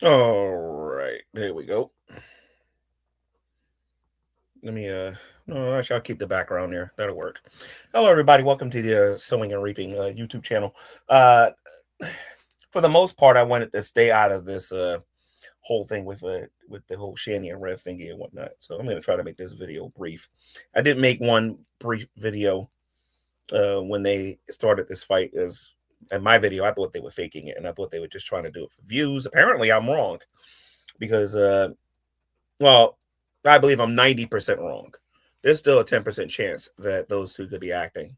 All right, there we go. Let me no, actually I'll keep the background there. That'll work. Hello everybody, welcome to the Sowing and Reaping YouTube channel. Uh for the most part I wanted to stay out of this whole thing with the whole Shanny and Rev thingy and whatnot. So I'm gonna try to make this video brief. I did make one brief video when they started this fight. Is in my video I thought they were faking it and I thought they were just trying to do it for views. Apparently I'm wrong because well, I believe I'm 90% wrong. There's still a 10% chance that those two could be acting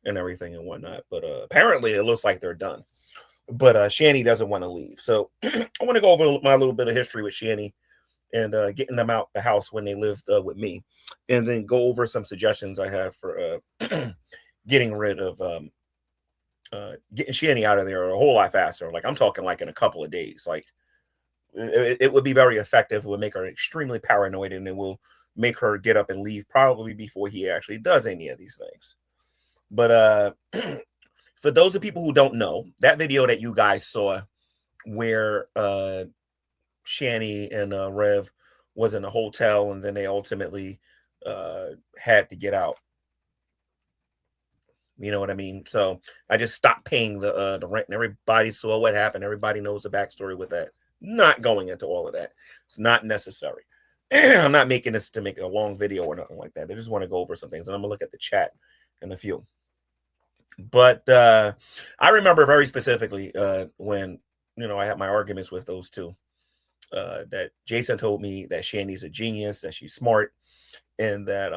and everything and whatnot. But apparently it looks like they're done. But Shanny doesn't want to leave. So I want to go over my little bit of history with Shanny and getting them out the house when they lived with me. And then go over some suggestions I have for getting rid of getting Shanny out of there a whole lot faster. Like I'm talking like in a couple of days. Like it would be very effective. It would make her extremely paranoid, and it will make her get up and leave probably before he actually does any of these things. But for those of people who don't know, that video that you guys saw where Shanny and Rev was in a hotel, and then they ultimately had to get out. You know what I mean? So I just stopped paying the rent, and everybody saw what happened. Everybody knows the backstory with that. Not going into all of that. It's not necessary. I'm not making this to make a long video or nothing like that. I just want to go over some things, and I'm gonna look at the chat in a few. But I remember very specifically when I had my arguments with those two. That Jason told me that Shanny's a genius, that she's smart, and that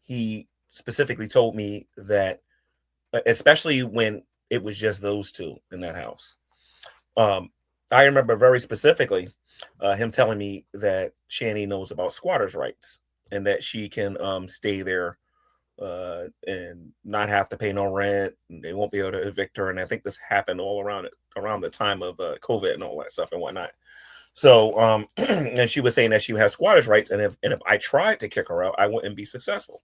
he specifically told me that, especially when it was just those two in that house. I remember very specifically him telling me that Shanny knows about squatters' rights and that she can stay there and not have to pay no rent. And they won't be able to evict her. And I think this happened all around the time of COVID and all that stuff and whatnot. So, and she was saying that she has squatters' rights, and if I tried to kick her out, I wouldn't be successful.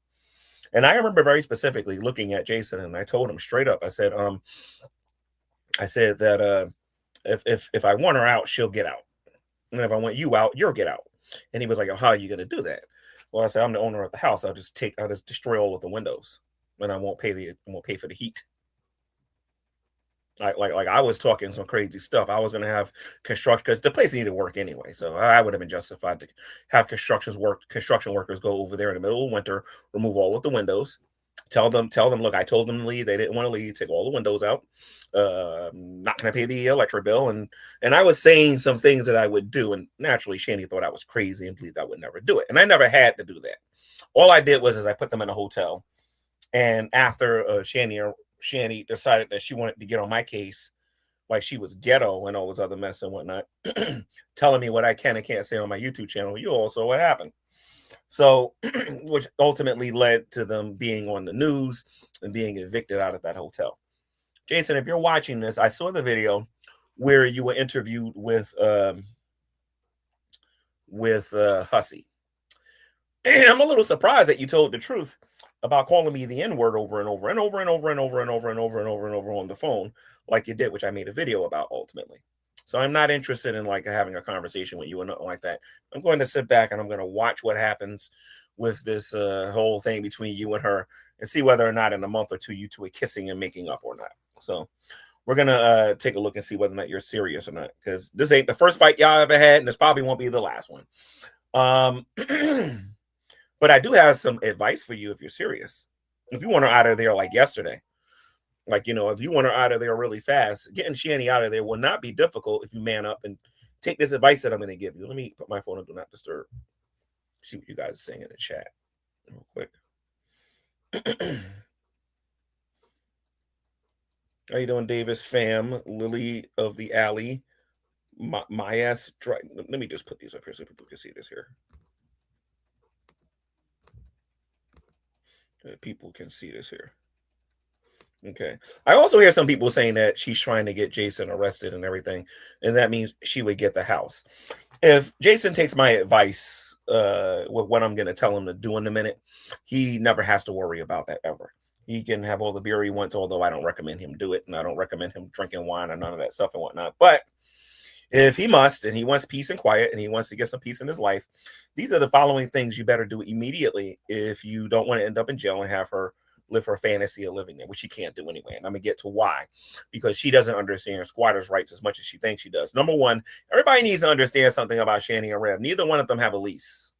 And I remember very specifically looking at Jason, and I told him straight up. I said that if I want her out, she'll get out, and if I want you out, you'll get out. And he was like, "Oh, how are you going to do that?" Well, I said, "I'm the owner of the house. I'll just destroy all of the windows, and I won't pay for the heat." Like I was talking some crazy stuff. I was going to have construction because the place needed work anyway, so I would have been justified to have construction workers go over there in the middle of winter, remove all of the windows, tell them, look, I told them to leave. They didn't want to leave. Take all the windows out. Not going to pay the electric bill, and I was saying some things that I would do, and naturally, Shanny thought I was crazy and believed I would never do it, and I never had to do that. All I did was I put them in a hotel, and after Shanny decided that she wanted to get on my case, like she was ghetto and all this other mess and whatnot, telling me what I can and can't say on my YouTube channel. You all saw what happened. So, which ultimately led to them being on the news and being evicted out of that hotel. Jason, if you're watching this, I saw the video where you were interviewed with Hussey. And I'm a little surprised that you told the truth about calling me the N-word over and over and over and over and over and over and over and over and over on the phone, like you did, which I made a video about ultimately. So I'm not interested in like having a conversation with you or nothing like that. I'm going to sit back and I'm going to watch what happens with this whole thing between you and her and see whether or not in a month or two you two are kissing and making up or not. So we're gonna take a look and see whether or not you're serious or not, because this ain't the first fight y'all ever had, and this probably won't be the last one. But I do have some advice for you if you're serious. If you want her out of there like yesterday, like, if you want her out of there really fast, getting Shanny out of there will not be difficult if you man up and take this advice that I'm going to give you. Let me put my phone on Do Not Disturb. See what you guys are saying in the chat real quick. How you doing, Davis fam? Lily of the Alley. My ass. Let me just put these up here so people can see this here. People can see this here. Okay. I also hear some people saying that she's trying to get Jason arrested and everything, and that means she would get the house. If Jason takes my advice with what I'm going to tell him to do in a minute, he never has to worry about that ever. He can have all the beer he wants, although I don't recommend him do it, and I don't recommend him drinking wine or none of that stuff and whatnot. But If he must, and he wants peace and quiet, and he wants to get some peace in his life, these are the following things you better do immediately if you don't want to end up in jail and have her live her fantasy of living there, which she can't do anyway. And I'm gonna get to why, because she doesn't understand squatters' rights as much as she thinks she does. Number one, everybody needs to understand something about Shanny and Rev. Neither one of them have a lease.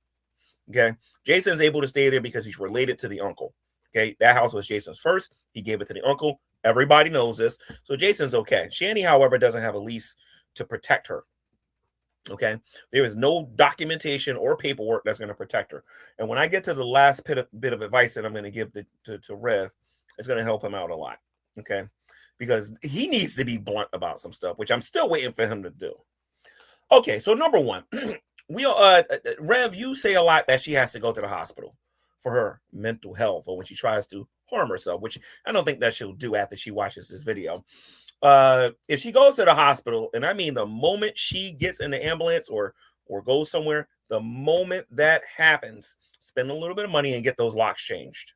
Okay, Jason's able to stay there because he's related to the uncle. Okay, that house was Jason's first. He gave it to the uncle. Everybody knows this, so Jason's okay. Shanny, however, doesn't have a lease to protect her. Okay, there is no documentation or paperwork that's going to protect her. And when I get to the last bit of advice that I'm going to give to Rev, it's going to help him out a lot. Okay, because he needs to be blunt about some stuff, which I'm still waiting for him to do. Okay, so number one, Rev, you say a lot that she has to go to the hospital for her mental health or when she tries to harm herself, which I don't think that she'll do after she watches this video. If she goes to the hospital, and I mean the moment she gets in the ambulance or goes somewhere, the moment that happens, spend a little bit of money and get those locks changed.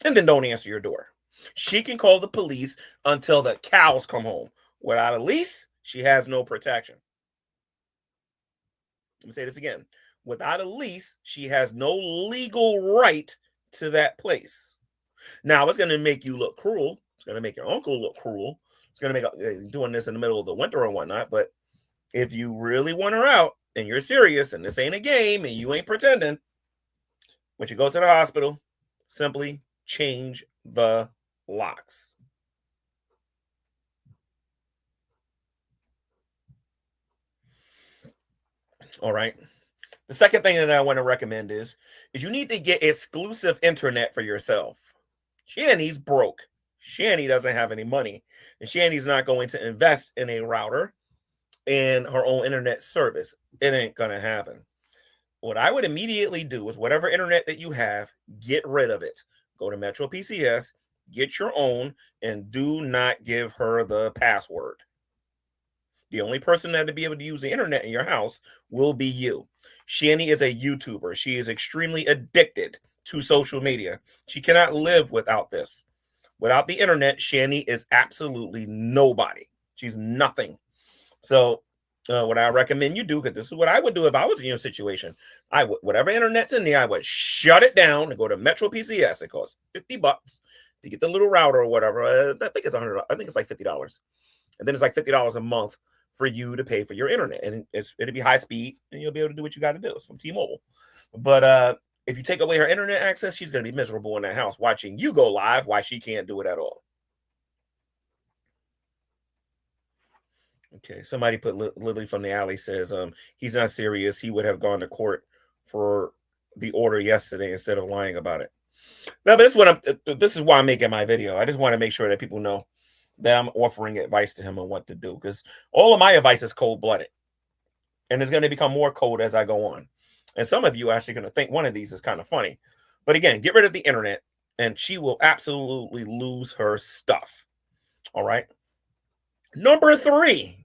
And then don't answer your door. She can call the police until the cows come home. Without a lease, she has no protection. Let me say this again. Without a lease, she has no legal right to that place. Now, it's going to make you look cruel. It's going to make your uncle look cruel. It's going to make doing this in the middle of the winter and whatnot. But if you really want her out and you're serious and this ain't a game and you ain't pretending, when you go to the hospital, simply change the locks. All right. The second thing that I want to recommend is you need to get exclusive internet for yourself. Shanny's broke. Shanny doesn't have any money, and Shanny's not going to invest in a router and her own internet service. It ain't gonna happen. What I would immediately do is whatever internet that you have, get rid of it. Go to Metro PCS, get your own, and do not give her the password. The only person that to be able to use the internet in your house will be you. Shanny is a YouTuber. She is extremely addicted to social media. She cannot live without this. Without the internet, Shanny is absolutely nobody. She's nothing. So what I recommend you do, because this is what I would do if I was in your situation, I would, whatever internet's in there, I would shut it down and go to Metro PCS. It costs $50 to get the little router or whatever. I think it's $100. I think it's like $50, and then it's like $50 a month for you to pay for your internet, and it'll be high speed, and you'll be able to do what you got to do. It's from T-Mobile. But if you take away her internet access, she's going to be miserable in that house watching you go live. Why she can't do it at all. Okay, somebody put Lily from the alley says he's not serious. He would have gone to court for the order yesterday instead of lying about it. No, but this is why I'm making my video. I just want to make sure that people know that I'm offering advice to him on what to do, because all of my advice is cold-blooded, and it's going to become more cold as I go on. And some of you are actually going to think one of these is kind of funny. But again, get rid of the internet, and she will absolutely lose her stuff. All right. Number 3,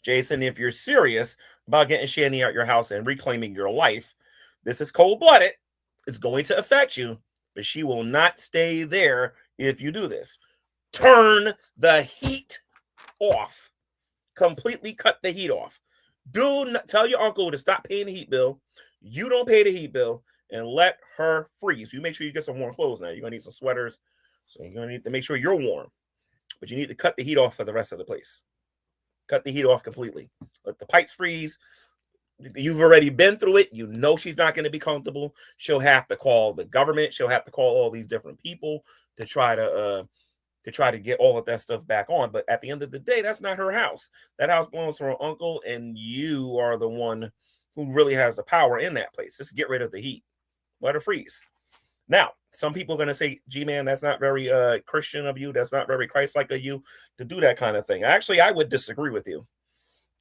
Jason, if you're serious about getting Shanny out your house and reclaiming your life, this is cold-blooded. It's going to affect you, but she will not stay there if you do this. Turn the heat off. Completely cut the heat off. Do not tell your uncle to stop paying the heat bill. You don't pay the heat bill, and let her freeze. You make sure you get some warm clothes now. You're going to need some sweaters, so you're going to need to make sure you're warm. But you need to cut the heat off for the rest of the place. Cut the heat off completely. Let the pipes freeze. You've already been through it. You know she's not going to be comfortable. She'll have to call the government. She'll have to call all these different people to try to get all of that stuff back on. But at the end of the day, that's not her house. That house belongs to her uncle, and you are the one who really has the power in that place. Just get rid of the heat. Let her freeze. Now, some people are going to say, Gman, that's not very Christian of you. That's not very Christ-like of you to do that kind of thing. Actually, I would disagree with you.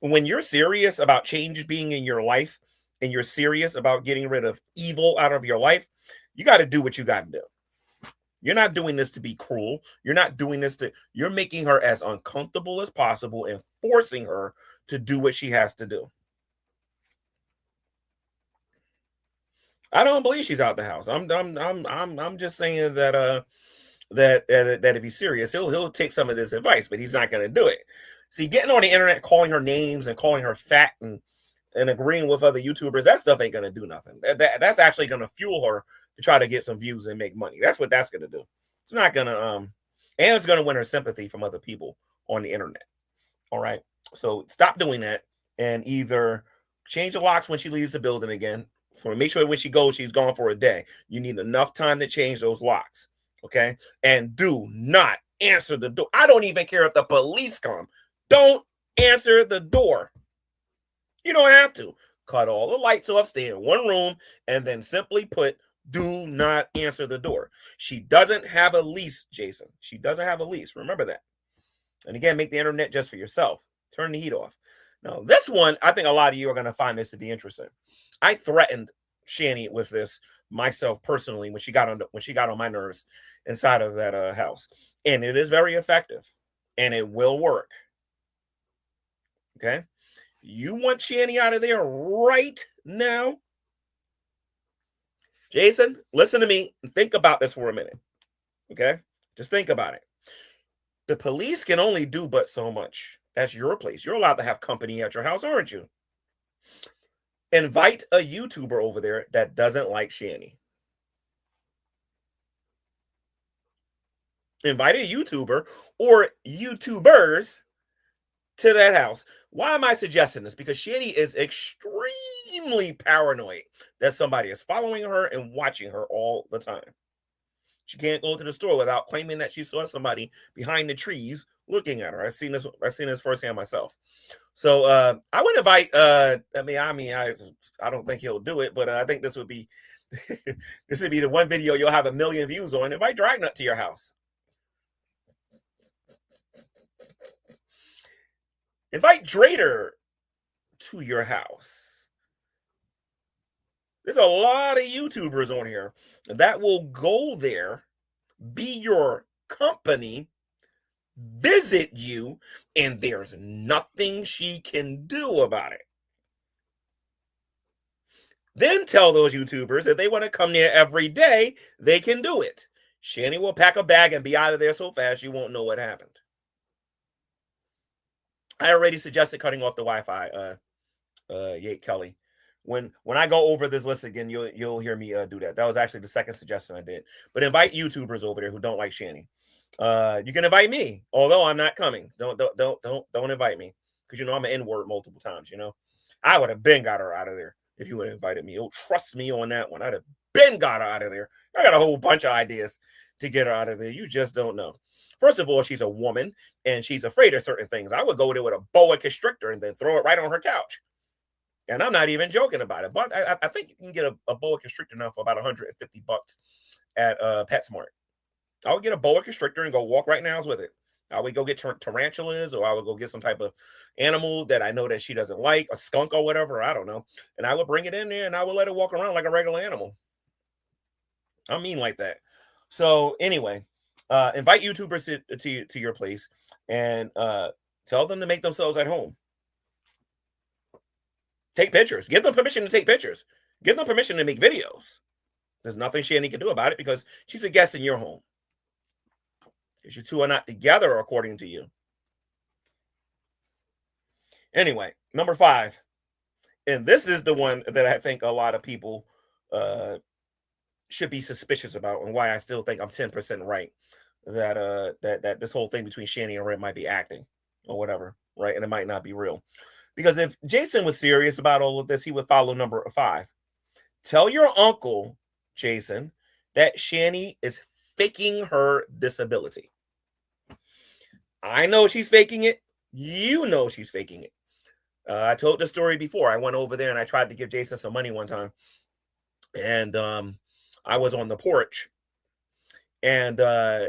When you're serious about change being in your life, and you're serious about getting rid of evil out of your life, you got to do what you got to do. You're not doing this to be cruel. You're not doing this you're making her as uncomfortable as possible and forcing her to do what she has to do. I don't believe she's out the house. I'm just saying that that if he's serious, he'll take some of this advice, but he's not going to do it. See, getting on the internet, calling her names and calling her fat and agreeing with other YouTubers, that stuff ain't gonna do nothing. That's actually gonna fuel her to try to get some views and make money. That's what that's gonna do. It's not gonna and it's gonna win her sympathy from other people on the internet. All right. So stop doing that and either change the locks when she leaves the building again. For make sure when she goes, she's gone for a day. You need enough time to change those locks. Okay. And do not answer the door. I don't even care if the police come. Don't answer the door. You don't have to. Cut all the lights off, stay in one room, and then simply put, do not answer the door. She doesn't have a lease, Jason. She doesn't have a lease. Remember that. And again, make the internet just for yourself. Turn the heat off. Now, this one, I think a lot of you are going to find this to be interesting. I threatened Shanny with this myself personally when she got on my nerves inside of that house, and it is very effective, and it will work. Okay, you want Shanny out of there right now, Jason? Listen to me and think about this for a minute. Okay, just think about it. The police can only do but so much. That's your place. You're allowed to have company at your house, aren't you? Invite a YouTuber over there that doesn't like Shanny. Invite a YouTuber or YouTubers to that house. Why am I suggesting this? Because Shanny is extremely paranoid that somebody is following her and watching her all the time. She can't go to the store without claiming that she saw somebody behind the trees looking at her. I've seen this firsthand myself. So I would invite. I don't think he'll do it, but I think this would be this would be the one video you'll have 1 million views on. Invite Dragnet to your house. Invite Drader to your house. There's a lot of YouTubers on here that will go there, be your company, visit you, and there's nothing she can do about it. Then tell those YouTubers that they want to come there every day, they can do it. Shanny will pack a bag and be out of there so fast you won't know what happened. I already suggested cutting off the Wi-Fi, Yate Kelly. When I go over this list again, you'll hear me do that. That was actually the second suggestion I did. But invite YouTubers over there who don't like Shanny. You can invite me, although I'm not coming. Don't invite me, because you know I'm an N-word multiple times. You know, I would have been got her out of there if you would have invited me. Oh, trust me on that one. I'd have been got her out of there. I got a whole bunch of ideas to get her out of there. You just don't know. First of all, she's a woman and she's afraid of certain things. I would go there with a boa constrictor and then throw it right on her couch. And I'm not even joking about it. But I think you can get a boa constrictor now for about $150 at PetSmart. I would get a boa constrictor and go walk right now with it. I would go get tarantulas, or I would go get some type of animal that I know that she doesn't like, a skunk or whatever. I don't know. And I would bring it in there and I would let it walk around like a regular animal. I mean like that. So anyway, invite YouTubers to your place and tell them to make themselves at home. Take pictures. Give them permission to take pictures. Give them permission to make videos. There's nothing Shanny can do about it because she's a guest in your home. Because you two are not together, according to you. Anyway, number 5. And this is the one that I think a lot of people should be suspicious about, and why I still think I'm 10% right. That this whole thing between Shanny and Red might be acting or whatever, right? And it might not be real. Because if Jason was serious about all of this, he would follow number 5. Tell your uncle, Jason, that Shanny is faking her disability. I know she's faking it. You know she's faking it. I told the story before. I went over there and I tried to give Jason some money one time. And I was on the porch. And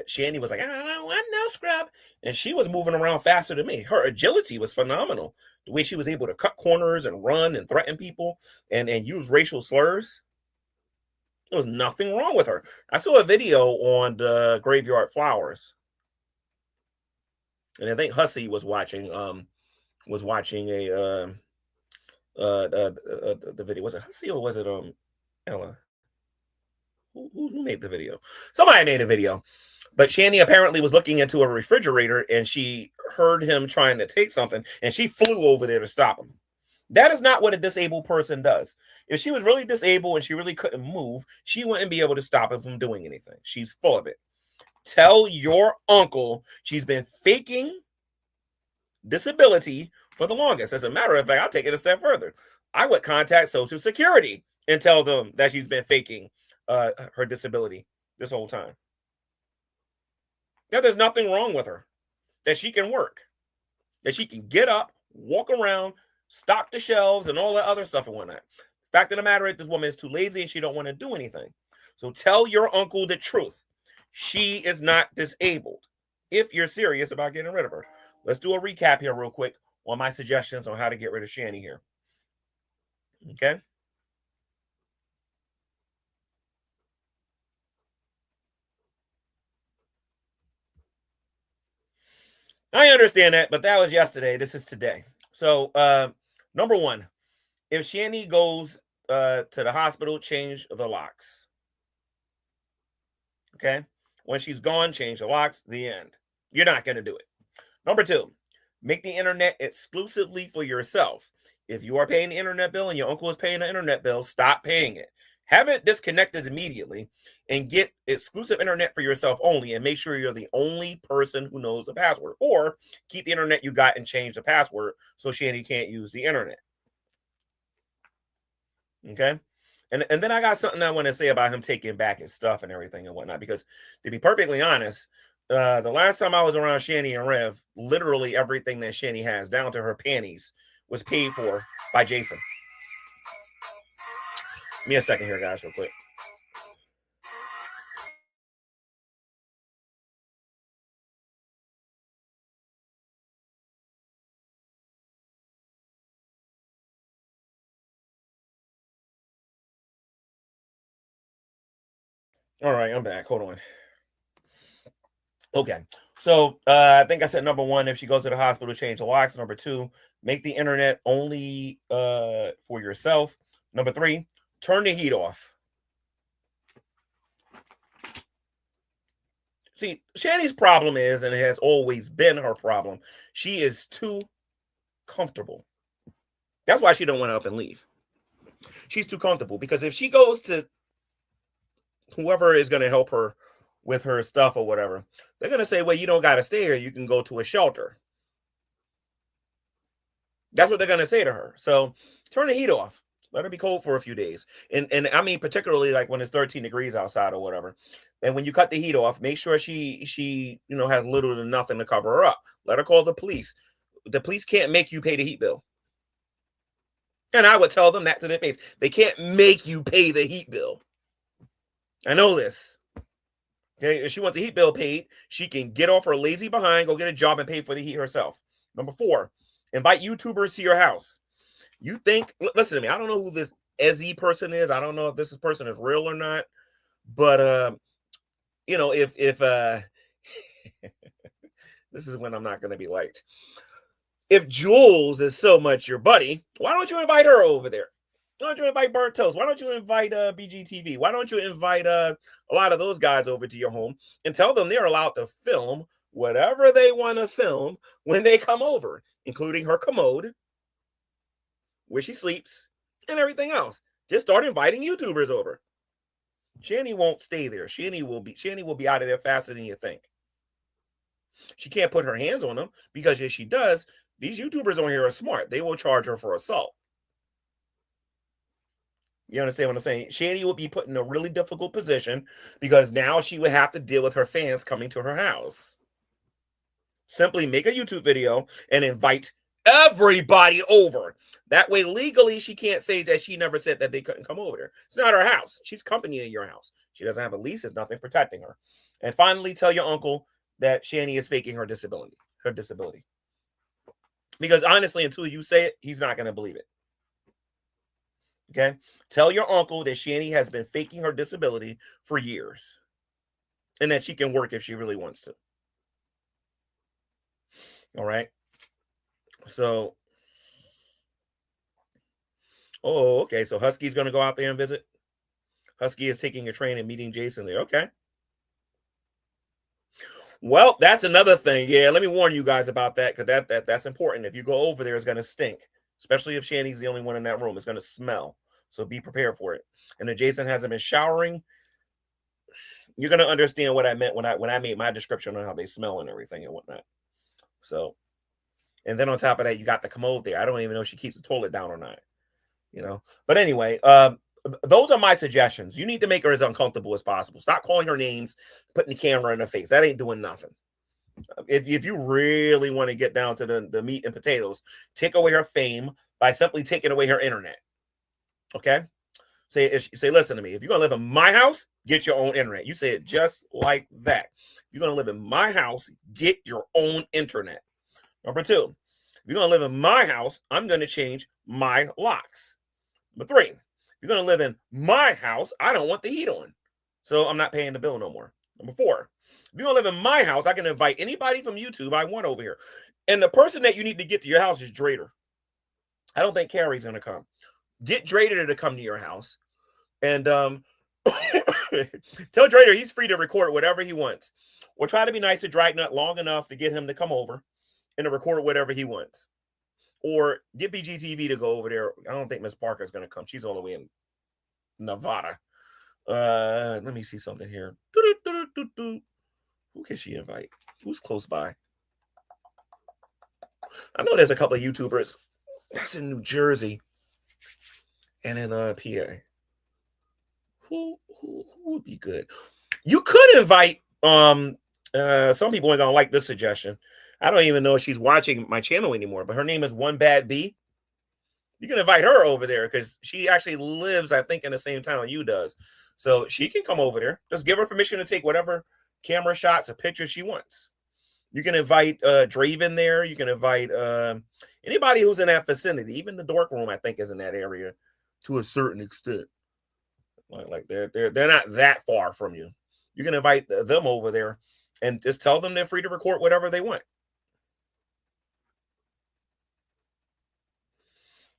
Shanny was like, I don't know, I'm no scrub. And she was moving around faster than me. Her agility was phenomenal. The way she was able to cut corners and run and threaten people and use racial slurs. There was nothing wrong with her. I saw a video on the Graveyard Flowers. And I think Hussey was watching the video. Was it Hussey or was it Ella? Who made the video? Somebody made a video But Shanny apparently was looking into a refrigerator and she heard him trying to take something and she flew over there to stop him. That is not what a disabled person does. If she was really disabled and she really couldn't move, she wouldn't be able to stop him from doing anything. She's full of it. Tell your uncle she's been faking disability for the longest. As a matter of fact, I'll take it a step further. I would contact Social Security and tell them that she's been faking her disability this whole time. Now, there's nothing wrong with her, that she can work, that she can get up, walk around, stock the shelves, and all that other stuff and whatnot. Fact of the matter is, this woman is too lazy and she don't want to do anything. So tell your uncle the truth. She is not disabled if you're serious about getting rid of her. Let's do a recap here real quick on my suggestions on how to get rid of Shanny here. Okay. I understand that, but that was yesterday. This is today. So, number one, if Shanny goes to the hospital, change the locks. Okay. When she's gone, change the locks. The end. You're not going to do it. Number two, make the internet exclusively for yourself. If you are paying the internet bill and your uncle is paying the internet bill, stop paying it. Have it disconnected immediately and get exclusive internet for yourself only, and make sure you're the only person who knows the password. Or keep the internet you got and change the password so Shanny can't use the internet. Okay. And then I got something I want to say about him taking back his stuff and everything and whatnot. Because to be perfectly honest, the last time I was around Shanny and Rev, literally everything that Shanny has, down to her panties, was paid for by Jason. Give me a second here, guys, real quick. All right, I'm back. Hold on. Okay. So I think I said number one, if she goes to the hospital, change the locks. Number two, make the internet only for yourself. Number three, turn the heat off. See, Shanny's problem is, and it has always been her problem, she is too comfortable. That's why she don't want to up and leave. She's too comfortable, because if she goes to whoever is going to help her with her stuff or whatever, they're going to say, well, you don't got to stay here. You can go to a shelter. That's what they're going to say to her. So turn the heat off. Let her be cold for a few days. And I mean, particularly like when it's 13 degrees outside or whatever. And when you cut the heat off, make sure she has little to nothing to cover her up. Let her call the police. The police can't make you pay the heat bill. And I would tell them that to their face. They can't make you pay the heat bill. I know this. Okay, if she wants the heat bill paid, she can get off her lazy behind, go get a job, and pay for the heat herself. Number four, invite YouTubers to your house. You think, listen to me, I don't know who this Ezzy person is. I don't know if this person is real or not. But if this is when I'm not going to be liked. If Jules is so much your buddy, why don't you invite her over there? Why don't you invite Burnt Toast? Why don't you invite BGTV? Why don't you invite a lot of those guys over to your home and tell them they're allowed to film whatever they want to film when they come over, including her commode, where she sleeps, and everything else. Just start inviting YouTubers over. Shanny won't stay there. Shanny will be out of there faster than you think. She can't put her hands on them, because if she does, these YouTubers on here are smart. They will charge her for assault. You understand what I'm saying? Shanny would be put in a really difficult position, because now she would have to deal with her fans coming to her house. Simply make a YouTube video and invite everybody over. That way, legally, she can't say that she never said that they couldn't come over there. It's not her house. She's company in your house. She doesn't have a lease. There's nothing protecting her. And finally, tell your uncle that Shanny is faking her disability. Because honestly, until you say it, he's not going to believe it. Okay? Tell your uncle that Shanny has been faking her disability for years, and that she can work if she really wants to. All right? So, okay. So Husky's going to go out there and visit. Husky is taking a train and meeting Jason there. Okay. Well, that's another thing. Yeah, let me warn you guys about that because that's important. If you go over there, it's going to stink, especially if Shanny's the only one in that room. It's going to smell. So be prepared for it. And if Jason hasn't been showering, you're going to understand what I meant when I made my description on how they smell and everything and whatnot. So, and then on top of that, you got the commode there. I don't even know if she keeps the toilet down or not. But anyway, those are my suggestions. You need to make her as uncomfortable as possible. Stop calling her names, putting the camera in her face. That ain't doing nothing. If you really want to get down to the meat and potatoes, take away her fame by simply taking away her internet. Okay? Say, listen to me. If you're gonna live in my house, get your own internet. You say it just like that. If you're gonna live in my house, get your own internet. Number two, if you're gonna live in my house, I'm gonna change my locks. Number three, if you're going to live in my house, I don't want the heat on. So I'm not paying the bill no more. Number four, if you're going to live in my house, I can invite anybody from YouTube I want over here. And the person that you need to get to your house is Drader. I don't think Carrie's going to come. Get Drader to come to your house. And tell Drader he's free to record whatever he wants. We'll try to be nice to Dragnut long enough to get him to come over and to record whatever he wants. Or get BGTV to go over there. I don't think Miss Parker's going to come. She's all the way in Nevada. Let me see something here. Who can she invite? Who's close by? I know there's a couple of YouTubers. That's in New Jersey and in PA. Who would be good? You could invite some people ain't gonna like this suggestion. I don't even know if she's watching my channel anymore, but her name is One Bad Bee. You can invite her over there because she actually lives, I think, in the same town you does. So she can come over there. Just give her permission to take whatever camera shots or pictures she wants. You can invite Draven there. You can invite anybody who's in that vicinity. Even the dork room, I think, is in that area to a certain extent. Like they're not that far from you. You can invite them over there and just tell them they're free to record whatever they want.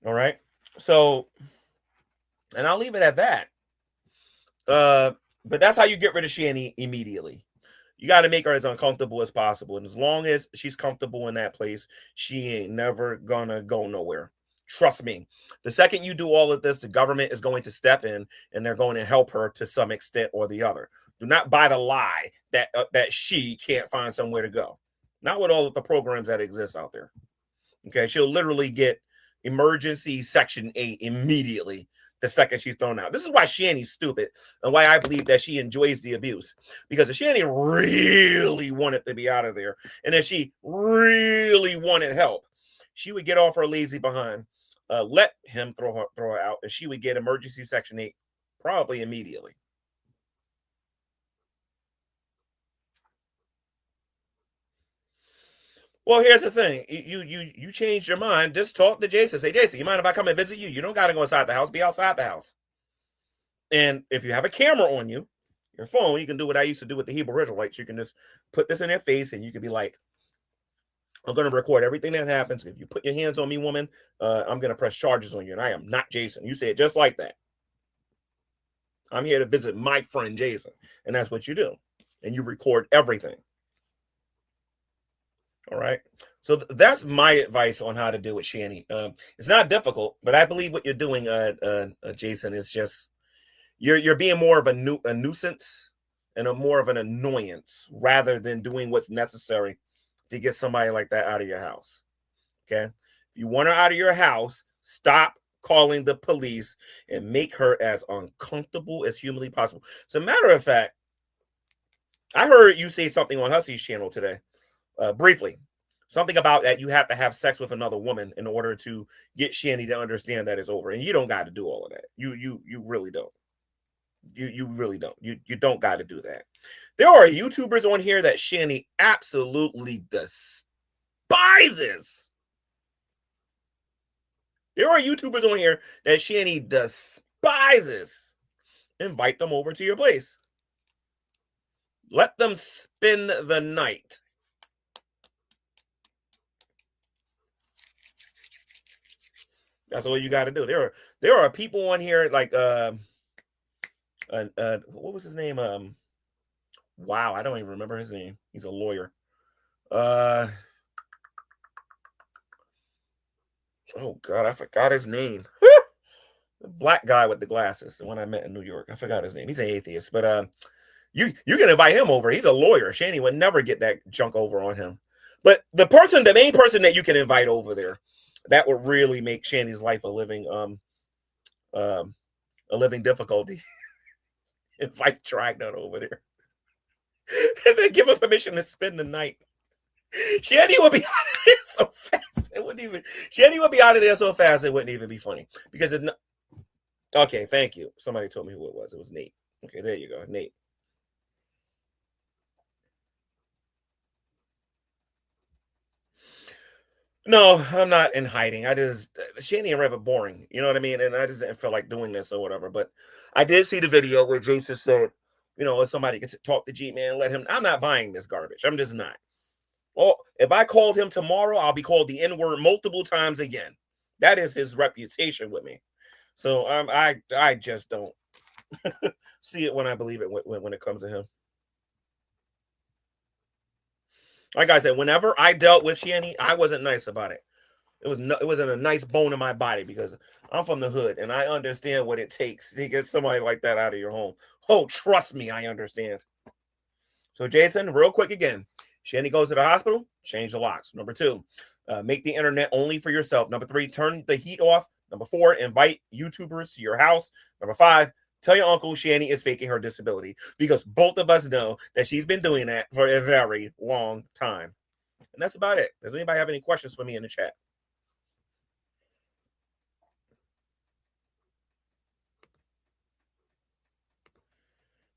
All right. So, and I'll leave it at that. But that's how you get rid of Shanny immediately. You got to make her as uncomfortable as possible. And as long as she's comfortable in that place, she ain't never gonna go nowhere. Trust me. The second you do all of this, the government is going to step in and they're going to help her to some extent or the other. Do not buy the lie that she can't find somewhere to go. Not with all of the programs that exist out there. Okay, she'll literally get emergency Section 8 immediately the second she's thrown out. This is why Shanny's stupid and why I believe that she enjoys the abuse. Because if Shanny really wanted to be out of there and if she really wanted help, she would get off her lazy behind, let him throw her out, and she would get emergency Section 8 probably immediately. Well, here's the thing. You changed your mind. Just talk to Jason. Say, Jason, you mind if I come and visit you? You don't got to go inside the house. Be outside the house. And if you have a camera on you, your phone, you can do what I used to do with the Hebrew Israelites. You can just put this in their face and you can be like, I'm going to record everything that happens. If you put your hands on me, woman, I'm going to press charges on you. And I am not Jason. You say it just like that. I'm here to visit my friend Jason. And that's what you do. And you record everything. All right. So that's my advice on how to deal with Shanny. It's not difficult, but I believe what you're doing, Jason, is just you're being more of a nuisance and more of an annoyance rather than doing what's necessary to get somebody like that out of your house. Okay. If you want her out of your house, stop calling the police and make her as uncomfortable as humanly possible. As a matter of fact, I heard you say something on Hussey's channel today. Briefly, something about that you have to have sex with another woman in order to get Shanny to understand that it's over, and you don't got to do all of that. You really don't. You really don't. You don't got to do that. There are YouTubers on here that Shanny absolutely despises. There are YouTubers on here that Shanny despises. Invite them over to your place. Let them spend the night. That's all you got to do. There are people on here like what was his name? Wow, I don't even remember his name. He's a lawyer. Oh God, I forgot his name. The black guy with the glasses, the one I met in New York. I forgot his name. He's an atheist, but you can invite him over. He's a lawyer. Shanny would never get that junk over on him. But the main person that you can invite over there, that would really make Shanny's life a living difficulty. Invite Dragnet over there. And then give him permission to spend the night. Shanny would be out of there so fast. Shanny would be out of there so fast it wouldn't even be funny. Because it's not. Okay, thank you. Somebody told me who it was. It was Nate. Okay, there you go. Nate. No, I'm not in hiding. Shanny and Rev are boring. You know what I mean? And I just didn't feel like doing this or whatever. But I did see the video where Jason said, if somebody gets to talk to Gman, let him. I'm not buying this garbage. I'm just not. Well, if I called him tomorrow, I'll be called the N-word multiple times again. That is his reputation with me. So I just don't see it when I believe it when it comes to him. Like I said, whenever I dealt with Shanny, I wasn't nice about it. It wasn't a nice bone in my body because I'm from the hood and I understand what it takes to get somebody like that out of your home. Oh, trust me, I understand. So Jason, real quick again, Shanny goes to the hospital, change the locks. Number 2, make the internet only for yourself. Number 3, turn the heat off. Number 4, invite YouTubers to your house. Number 5, tell your uncle Shanny is faking her disability because both of us know that she's been doing that for a very long time. And that's about it. Does anybody have any questions for me in the chat?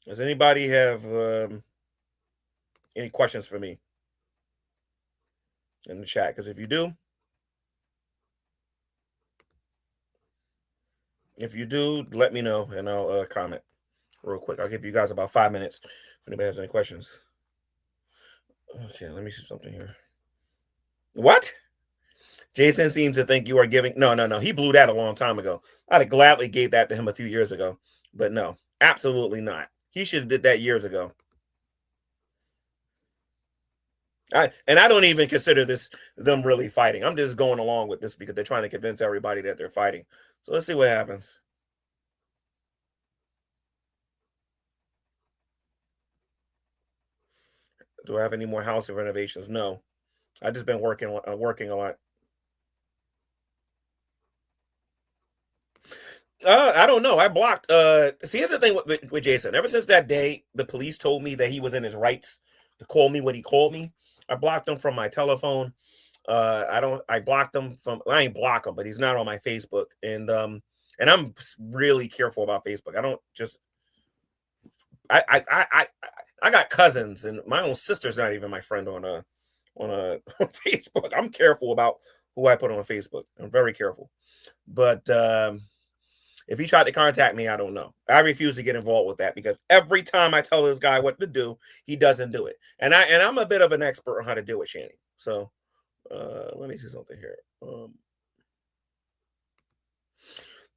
Does anybody have any questions for me in the chat? Because if you do, let me know and I'll comment real quick. I'll give you guys about 5 minutes if anybody has any questions. Okay, let me see something here. What? Jason seems to think you are giving. No. He blew that a long time ago. I'd have gladly gave that to him a few years ago. But no, absolutely not. He should have did that years ago. I don't even consider this them really fighting. I'm just going along with this because they're trying to convince everybody that they're fighting. So let's see what happens. Do I have any more house renovations? No. I've just been working a lot. I don't know. I blocked. See, here's the thing with Jason. Ever since that day, the police told me that he was in his rights to call me what he called me. I blocked him from my telephone. I blocked him from. I ain't block him, but he's not on my Facebook. And I'm really careful about Facebook. I don't just. I got cousins, and my own sister's not even my friend on Facebook. I'm careful about who I put on Facebook. I'm very careful, but. If he tried to contact me, I don't know. I refuse to get involved with that because every time I tell this guy what to do, he doesn't do it. And I'm a bit of an expert on how to deal with Shanny. So let me see something here.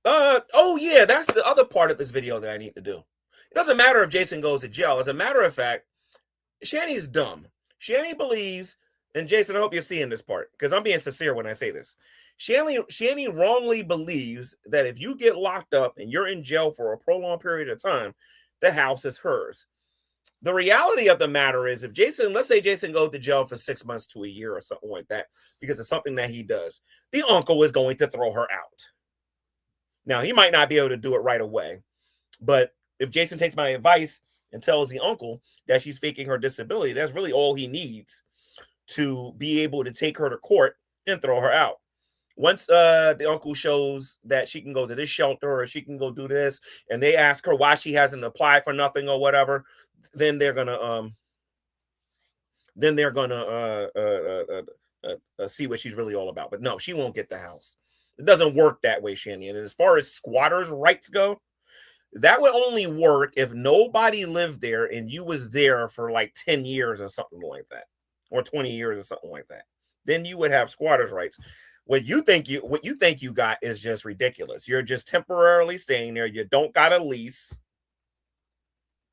Oh yeah, that's the other part of this video that I need to do. It doesn't matter if Jason goes to jail. As a matter of fact, Shanny's dumb. Shanny believes, and Jason, I hope you're seeing this part because I'm being sincere when I say this. Shanny wrongly believes that if you get locked up and you're in jail for a prolonged period of time, the house is hers. The reality of the matter is let's say Jason goes to jail for 6 months to a year or something like that, because of something that he does, the uncle is going to throw her out. Now, he might not be able to do it right away, but if Jason takes my advice and tells the uncle that she's faking her disability, that's really all he needs to be able to take her to court and throw her out. Once the uncle shows that she can go to this shelter or she can go do this, and they ask her why she hasn't applied for nothing or whatever, then they're gonna see what she's really all about. But no, she won't get the house. It doesn't work that way, Shanny. And as far as squatters' rights go, that would only work if nobody lived there and you was there for like 10 years or something like that, or 20 years or something like that. Then you would have squatters' rights. What you think you got is just ridiculous. You're just temporarily staying there. You don't got a lease.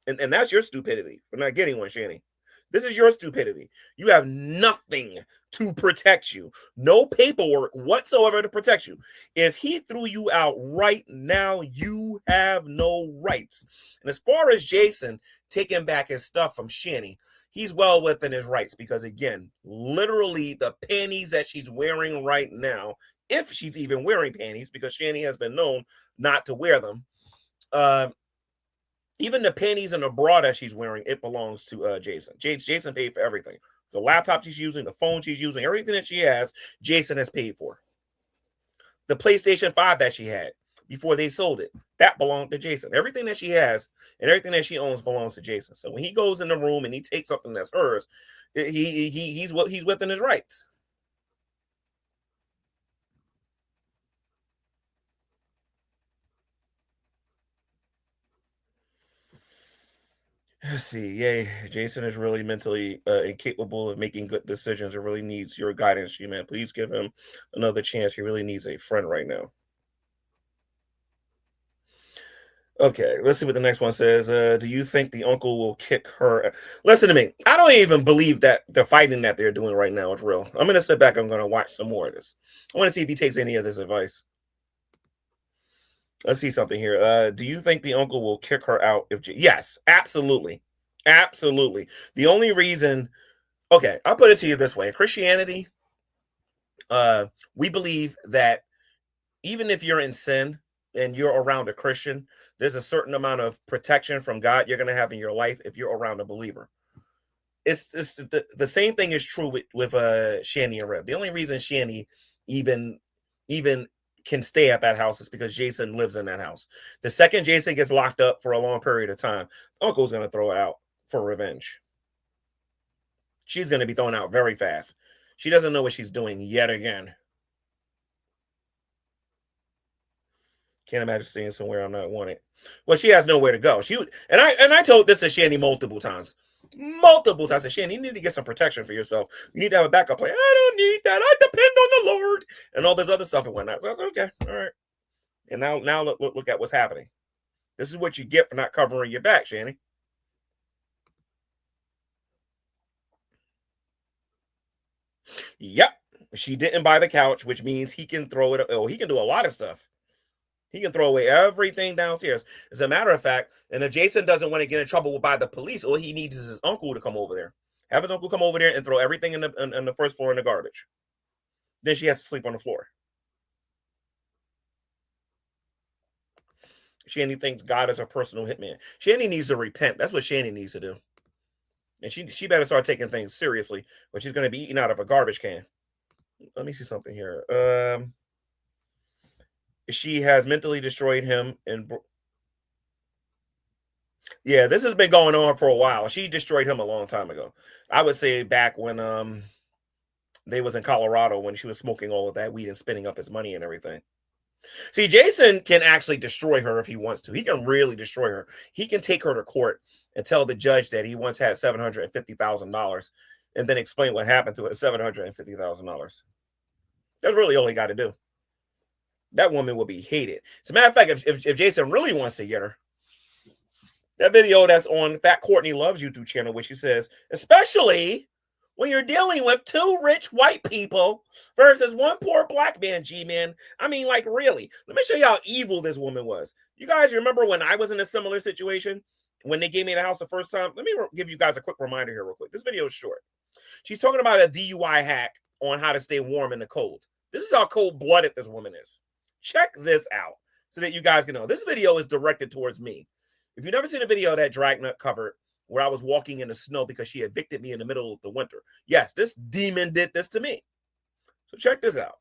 And that's your stupidity for not getting one, Shanny. This is your stupidity. You have nothing to protect you. No paperwork whatsoever to protect you. If he threw you out right now, you have no rights. And as far as Jason taking back his stuff from Shanny, he's well within his rights because, again, literally the panties that she's wearing right now, if she's even wearing panties, because Shanny has been known not to wear them, even the panties and the bra that she's wearing, it belongs to Jason. Jason paid for everything. The laptop she's using, the phone she's using, everything that she has, Jason has paid for. The PlayStation 5 that she had before they sold it, that belonged to Jason. Everything that she has and everything that she owns belongs to Jason. So when he goes in the room and he takes something that's hers, he's within his rights. Let's see. Yay. Jason is really mentally incapable of making good decisions. It really needs your guidance, man. Please give him another chance. He really needs a friend right now. Okay, let's see what the next one says. Do you think the uncle will kick her? Listen to me. I don't even believe that the fighting that they're doing right now is real. I'm going to sit back. I'm going to watch some more of this. I want to see if he takes any of this advice. Let's see something here. Do you think the uncle will kick her out? Yes, absolutely. Absolutely. The only reason, okay, I'll put it to you this way. In Christianity, we believe that even if you're in sin and you're around a Christian, there's a certain amount of protection from God you're going to have in your life if you're around a believer. It's the same thing is true with Shanny and Rev. The only reason Shanny even can stay at that house is because Jason lives in that house. The second Jason gets locked up for a long period of time, Uncle's going to throw her out for revenge. She's going to be thrown out very fast. She doesn't know what she's doing yet again. Can't imagine staying somewhere I'm not wanted. Well, she has nowhere to go. I told this to Shanny multiple times. Multiple times. I said, Shanny, you need to get some protection for yourself. You need to have a backup plan. I don't need that. I depend on the Lord. And all this other stuff and whatnot. So I said, okay, all right. And now look at what's happening. This is what you get for not covering your back, Shanny. Yep. She didn't buy the couch, which means he can throw it. Oh, he can do a lot of stuff. He can throw away everything downstairs. As a matter of fact, and if Jason doesn't want to get in trouble by the police, all he needs is his uncle to come over there. Have his uncle come over there and throw everything in the first floor in the garbage. Then she has to sleep on the floor. Shanny thinks God is her personal hitman. Shanny needs to repent. That's what Shanny needs to do. And she better start taking things seriously, but she's going to be eating out of a garbage can. Let me see something here. She has mentally destroyed him and yeah, this has been going on for a while. She destroyed him a long time ago. I would say back when they was in Colorado when she was smoking all of that weed and spending up his money and everything. See, Jason can actually destroy her if he wants to. He can really destroy her. He can take her to court and tell the judge that he once had $750,000 and then explain what happened to it, $750,000. That's really all he got to do. That woman will be hated. As a matter of fact, if Jason really wants to get her, that video that's on Fat Courtney Loves YouTube channel, which she says, especially when you're dealing with two rich white people versus one poor black man, Gman. I mean, like, really. Let me show you how evil this woman was. You guys remember when I was in a similar situation? When they gave me the house the first time? Let me give you guys a quick reminder here real quick. This video is short. She's talking about a DUI hack on how to stay warm in the cold. This is how cold-blooded this woman is. Check this out so that you guys can know. This video is directed towards me. If you've never seen a video that Dragnet covered where I was walking in the snow because she evicted me in the middle of the winter, yes, this demon did this to me. So check this out.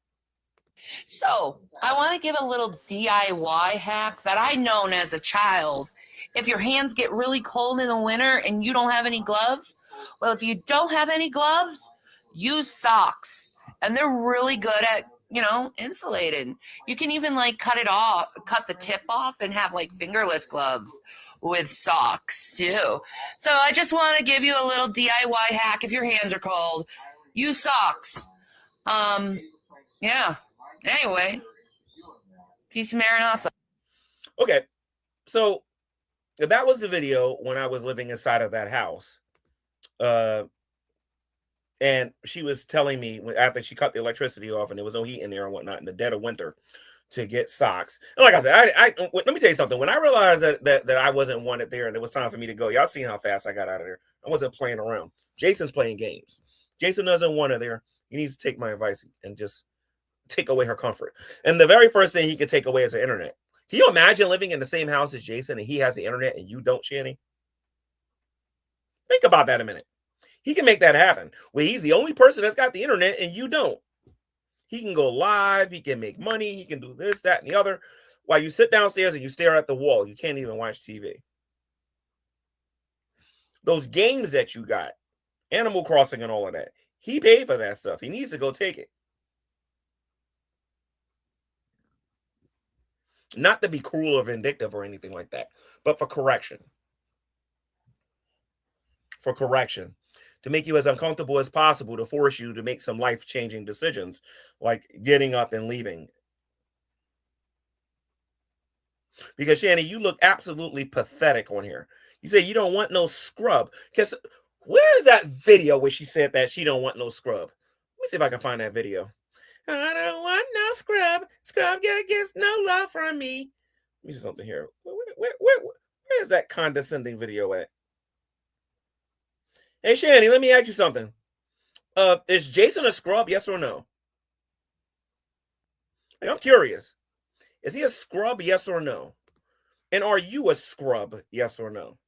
So I want to give a little DIY hack that I known as a child. If your hands get really cold in the winter and you don't have any gloves, well, if you don't have any gloves, use socks. And they're really good at, insulated. You can even cut the tip off and have fingerless gloves with socks too. So I just want to give you a little DIY hack. If your hands are cold, use socks. Yeah. Anyway, peace, Maranatha. Okay, so That was the video when I was living inside of that house. And she was telling me after she cut the electricity off and there was no heat in there and whatnot in the dead of winter to get socks. And like I said, let me tell you something. When I realized that I wasn't wanted there and it was time for me to go, y'all seen how fast I got out of there. I wasn't playing around. Jason's playing games. Jason doesn't want her there. He needs to take my advice and just take away her comfort. And the very first thing he could take away is the internet. Can you imagine living in the same house as Jason and he has the internet and you don't, Shanny? Think about that a minute. He can make that happen. Where he's the only person that's got the internet and you don't. He can go live. He can make money. He can do this, that, and the other. While you sit downstairs and you stare at the wall, you can't even watch TV. Those games that you got, Animal Crossing and all of that, he paid for that stuff. He needs to go take it. Not to be cruel or vindictive or anything like that, but for correction. For correction. To make you as uncomfortable as possible, to force you to make some life-changing decisions, like getting up and leaving. Because, Shanny, you look absolutely pathetic on here. You say you don't want no scrub. Because where is that video where she said that she don't want no scrub? Let me see if I can find that video. I don't want no scrub. Scrub gets no love from me. Let me see something here. Where is that condescending video at? Hey, Shanny, let me ask you something. Is Jason a scrub, yes or no? Like, I'm curious. Is he a scrub, yes or no? And are you a scrub, yes or no?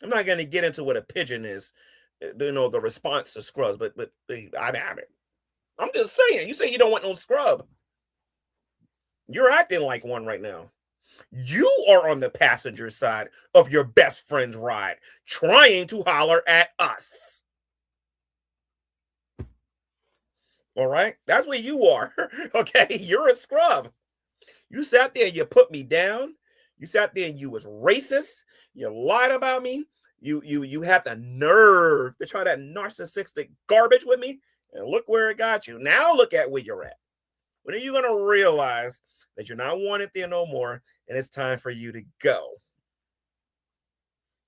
I'm not going to get into what a pigeon is, the response to scrubs, but I'm just saying. You say you don't want no scrub. You're acting like one right now. You are on the passenger side of your best friend's ride, trying to holler at us. All right? That's where you are. Okay? You're a scrub. You sat there and you put me down. You sat there and you was racist. You lied about me. You had the nerve to try that narcissistic garbage with me. And look where it got you. Now look at where you're at. When are you going to realize that you're not wanted there no more and it's time for you to go?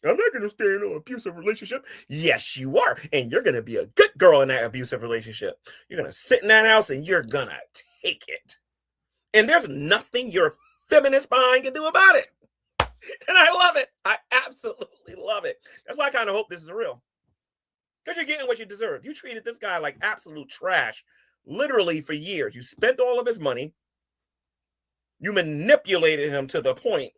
I'm not going to stay in an abusive relationship. Yes, you are. And you're going to be a good girl in that abusive relationship. You're going to sit in that house and you're going to take it. And there's nothing your feminist behind can do about it. And I love it. I absolutely love it. That's why I kind of hope this is real. Because you're getting what you deserve. You treated this guy like absolute trash, literally for years. You spent all of his money. You manipulated him to the point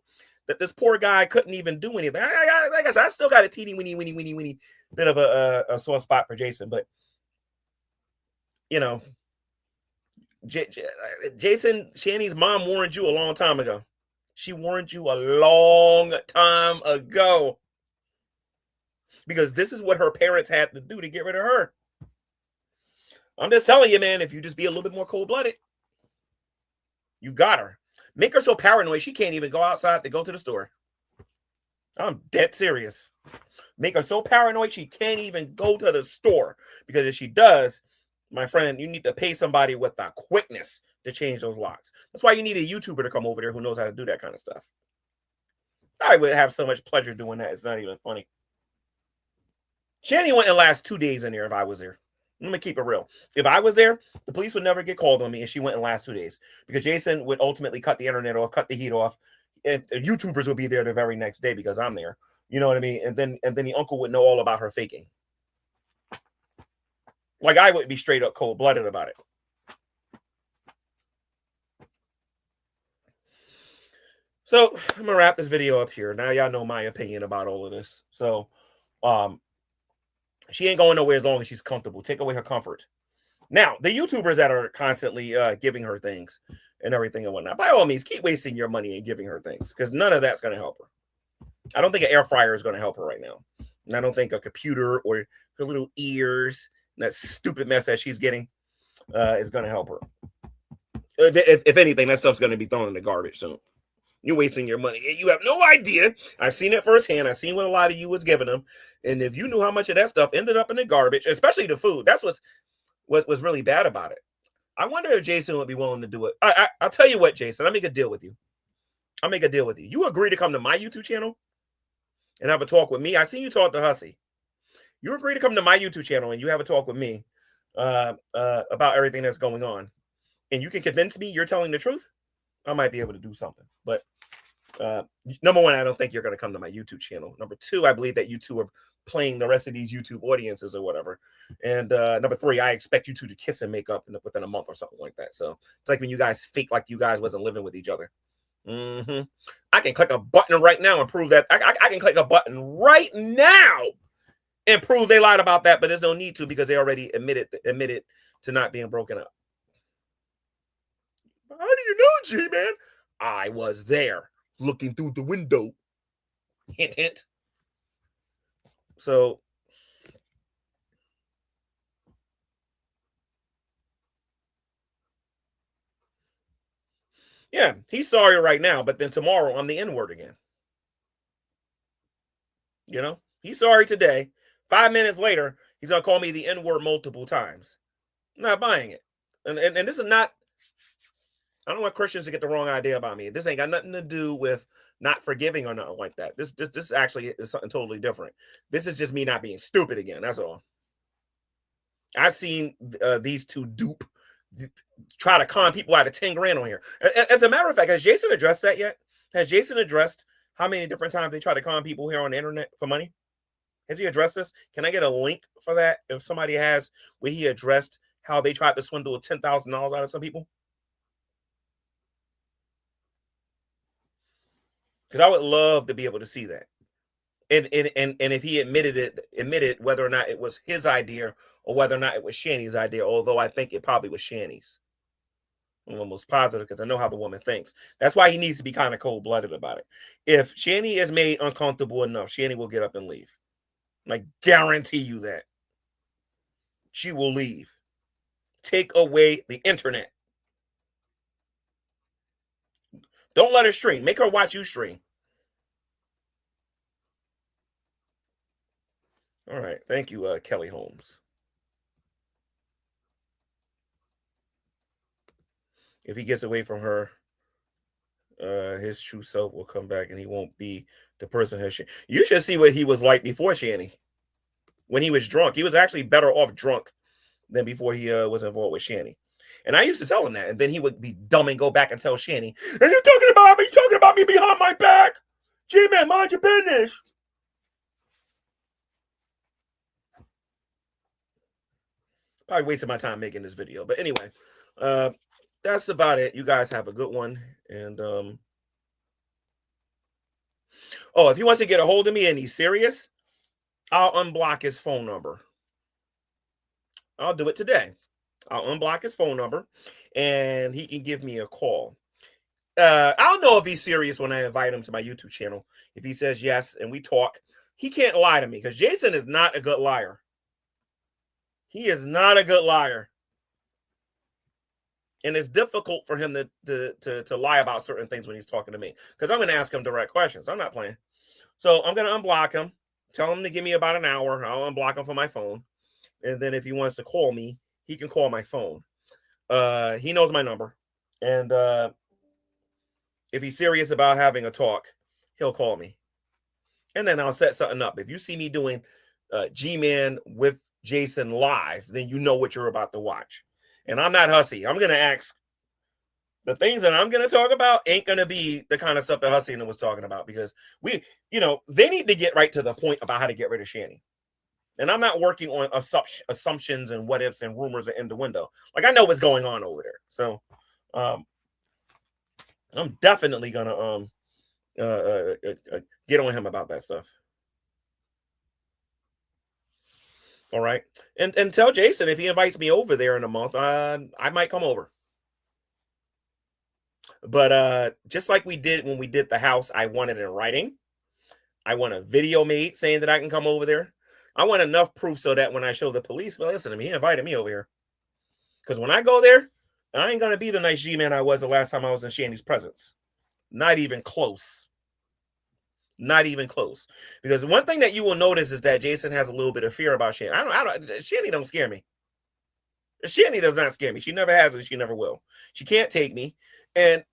that this poor guy couldn't even do anything. Like I said, I still got a teeny weeny bit of a sore spot for Jason. But, you know, Jason, Shanny's mom warned you a long time ago. She warned you a long time ago. Because this is what her parents had to do to get rid of her. I'm just telling you, man, if you just be a little bit more cold-blooded, you got her. Make her so paranoid she can't even go outside to go to the store. I'm dead serious. Make her so paranoid she can't even go to the store. Because if she does, my friend, you need to pay somebody with the quickness to change those locks. That's why you need a YouTuber to come over there who knows how to do that kind of stuff. I would have so much pleasure doing that. It's not even funny. Shanny wouldn't last 2 days in there if I was there. Let me keep it real. If I was there, the police would never get called on me, and she wouldn't last 2 days because Jason would ultimately cut the internet off, cut the heat off, and YouTubers would be there the very next day because I'm there. You know what I mean? And then the uncle would know all about her faking. Like I would be straight up cold-blooded about it. So I'm gonna wrap this video up here. Now y'all know my opinion about all of this. So, she ain't going nowhere as long as she's comfortable. Take away her comfort. Now, the YouTubers that are constantly giving her things and everything and whatnot, by all means, keep wasting your money and giving her things because none of that's going to help her. I don't think an air fryer is going to help her right now. And I don't think a computer or her little ears, that stupid mess that she's getting is going to help her. If anything, that stuff's going to be thrown in the garbage soon. You're wasting your money. You have no idea. I've seen it firsthand. I've seen what a lot of you was giving them. And if you knew how much of that stuff ended up in the garbage, especially the food, that's what was really bad about it. I wonder if Jason would be willing to do it. I'll tell you what, Jason, I'll make a deal with you. I'll make a deal with you. You agree to come to my YouTube channel and have a talk with me. I see you talk to Hussey. You agree to come to my YouTube channel and you have a talk with me about everything that's going on. And you can convince me you're telling the truth. I might be able to do something. But number one, I don't think you're going to come to my YouTube channel. Number two, I believe that you two are playing the rest of these YouTube audiences or whatever. And number three, I expect you two to kiss and make up within a month or something like that. So it's like when you guys fake like you guys wasn't living with each other. I can click a button right now and prove that. I can click a button right now and prove they lied about that, but there's no need to because they already admitted to not being broken up. How do you know, G-Man? I was there looking through the window. Hint, hint. So, yeah, he's sorry right now, but then tomorrow I'm the N-word again. You know, he's sorry today. 5 minutes later, he's going to call me the N-word multiple times. I'm not buying it. And this is not, I don't want Christians to get the wrong idea about me. This ain't got nothing to do with not forgiving or nothing like that. This actually is something totally different. This is just me not being stupid again. That's all. I've seen these two dupe try to con people out of 10 grand on here. As a matter of fact, has Jason addressed that yet? Has Jason addressed how many different times they try to con people here on the internet for money? Has he addressed this? Can I get a link for that if somebody has where he addressed how they tried to swindle $10,000 out of some people? Because I would love to be able to see that. And if he admitted whether or not it was his idea or whether or not it was Shanny's idea, although I think it probably was Shanny's. I'm almost positive because I know how the woman thinks. That's why he needs to be kind of cold-blooded about it. If Shanny is made uncomfortable enough, Shanny will get up and leave. I guarantee you that. She will leave. Take away the internet. Don't let her stream. Make her watch you stream. All right. Thank you, Kelly Holmes. If he gets away from her, his true self will come back and he won't be the person who you should see what he was like before Shanny. When he was drunk, he was actually better off drunk than before he was involved with Shanny. And I used to tell him that, and then he would be dumb and go back and tell Shanny, and you're talking about me, behind my back. G-Man, mind your business. Probably wasted my time making this video. But anyway, that's about it. You guys have a good one. And if he wants to get a hold of me and he's serious, I'll unblock his phone number. I'll do it today. I'll unblock his phone number and he can give me a call. I'll know if he's serious when I invite him to my YouTube channel. If he says yes and we talk, he can't lie to me because Jason is not a good liar. He is not a good liar. And it's difficult for him to lie about certain things when he's talking to me because I'm going to ask him direct questions. I'm not playing. So I'm going to unblock him, tell him to give me about an hour. I'll unblock him from my phone. And then if he wants to call me, he can call my phone. He knows my number. And if he's serious about having a talk, he'll call me. And then I'll set something up. If you see me doing G-Man with Jason live, then you know what you're about to watch. And I'm not Hussey. I'm going to ask. The things that I'm going to talk about ain't going to be the kind of stuff that Hussey was talking about because they need to get right to the point about how to get rid of Shanny. And I'm not working on assumptions and what ifs and rumors and innuendo. Like, I know what's going on over there. So I'm definitely going to get on him about that stuff. All right. And tell Jason if he invites me over there in a month, I might come over. But just like we did when we did the house, I want it in writing. I want a video made saying that I can come over there. I want enough proof so that when I show the police, well, listen to me, he invited me over here. Because when I go there, I ain't going to be the nice G-Man I was the last time I was in Shanny's presence. Not even close. Not even close. Because one thing that you will notice is that Jason has a little bit of fear about Shanny. Shanny don't scare me. Shanny does not scare me. She never has and she never will. She can't take me. And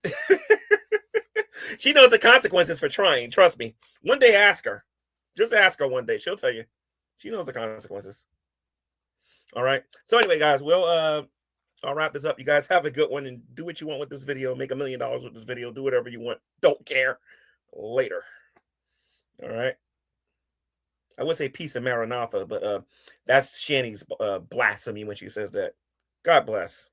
She knows the consequences for trying. Trust me. One day, ask her. Just ask her one day. She'll tell you. She knows the consequences. All right. So anyway, guys, I'll wrap this up. You guys have a good one and do what you want with this video. Make $1 million with this video. Do whatever you want. Don't care. Later. All right. I would say peace and Maranatha, but that's Shanny's blasphemy when she says that. God bless.